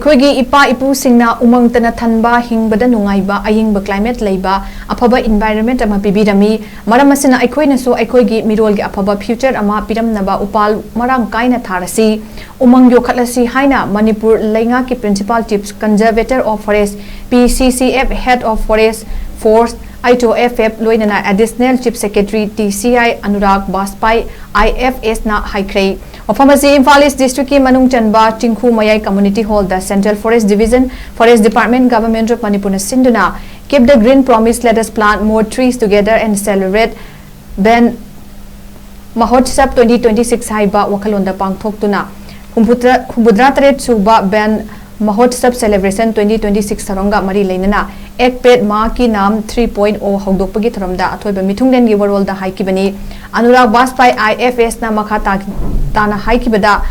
Eikhoigi Ipa Ipusingna Umangtana Thanba Hingbada Nungaiba Ayingba climate Leiba Aphaba environment ama PIBIRAMMI MARAMSINA EIKHOINASU EIKHOIGI MIROL gi Aphaba future ama PIRAMNABA UPAL MARANG KAINA THARASI UMANG YOKHATLASI HAINA MANIPUR LEKNGAKKI Principal Chief CONSERVATOR of Forest PCCF Head of Forest Force HOFF LOINANA Additional Chief Secretary TCI ANURAG BAJPAI IFS na HAIKHRE Ofamasi Imphal East District ki Manung Chanba Chingkhu Mayai Community Hall the Central Forest Division Forest Department Government of Manipur na Sinduna keep the green promise, let us plant more trees together and celebrate Ben Mahotsav 2026 haiba wakhalonda pangthoktuna Humbudra Tret Suba Ben Mahotsav Celebration 2026 Saronga Mari Leinana Ek Pet Ma ki Nam 3.0 Hogdokpagi Tharamda Athoiba Mithungden gi Warol da Haikibani Anurag Bajpai IFS na Makha Tana Haikibada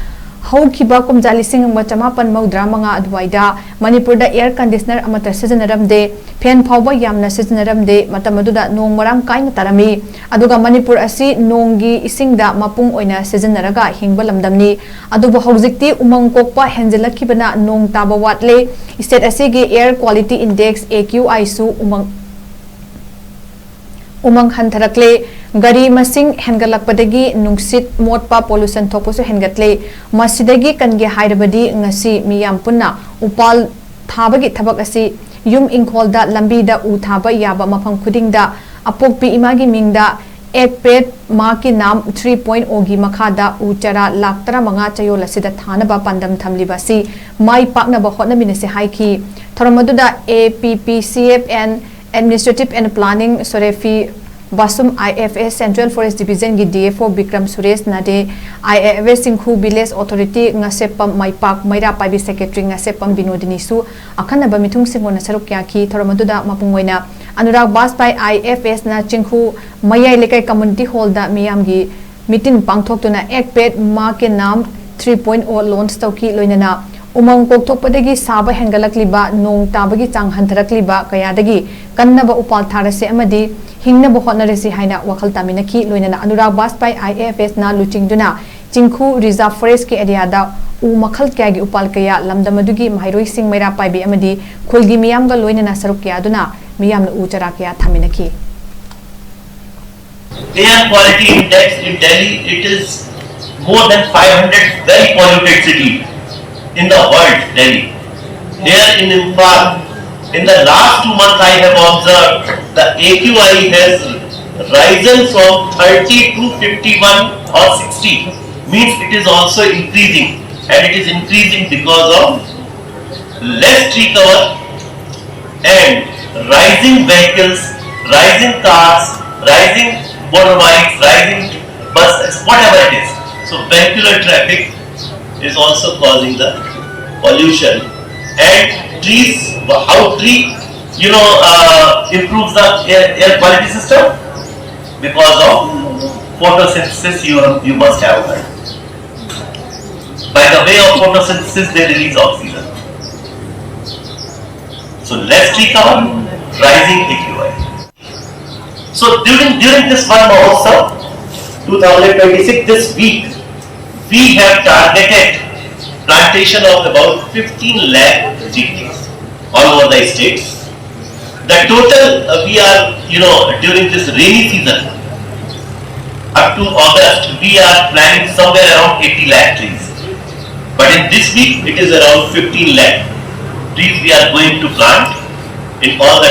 Haukiba Kumjali Singh Chamapan Maudra Manga Adwaida Manipur da air conditioner amata seasonadamde fan phawba yamna seasonadamde matamaduda nong marang kaina tarami aduga Manipur asi nonggi isingda mapung oina seasonaraga hingba lamdamni aduba hojikti umang kokpa henjelakibana nong taba watle state asi gi air quality index AQI su umang hantarakle gari masing hengalakpadagi nungsit motpa pollution thoposu hengatle masidagi kange hairabadi ngasi miyam punna upal thabagi thabak asi yum ingkholda lambida u thaba yaba mafam khudingda apokpi imagi mingda ek pet ma ki nam 3.0 gi makhada u chara laktara manga chayola sida thanaba pandam thamliba si mai pakna ba hotna minase haiki thoramaduda APPCF and Administrative and Planning Sorefi Basum IFS Central Forest Division gi DFO Bikram Suresh Nade IFS Singhu Village Authority ngasepam maipak maira paibi secretary ngasepam binodini su akhanaba mithung singona saruk kya ki thoramaduda mapungoina Anurag Bajpai IFS na Chinghu Mayai Lekai Community Hall da miyam gi meeting pangthoktuna ek pet ma ke nam 3.0 launch tauki loinana umang kokthokpadagi saba hengalakliba nong tabagi chang hantarakliba kayadagi kannaba upal tharase amadi hingnaba hotnaresi haina wakhal taminaki loinana Anurag Bajpai IFS na luchingduna Chingkhu Reserve Forest ke area da u makhal kyagi upal kaya lamdamadugi mahairoi sing maira paibi amadi khulgi miyam ga loinana saruk kya aduna miyam u chara kya thaminaki Air quality index in Delhi, it is more than 500 very polluted city in the world, Delhi. Here in Imphal, in the last 2 months I have observed the AQI has risen from 30 to 51 or 60, means it is also increasing, and it is increasing because of less tree cover and rising vehicles, rising cars, rising motorbikes, rising buses, whatever it is. So vehicular traffic is also causing the pollution, and trees, how tree improves the air quality system because of photosynthesis. You must have heard. By the way of photosynthesis they release oxygen. So less tree cover, rising AQI. So during this one Mahotsav 2026, this week we have targeted plantation of about 15 lakh trees all over the states. The total we are, during this rainy season up to August, we are planning somewhere around 80 lakh trees. But in this week, it is around 15 lakh trees we are going to plant in all the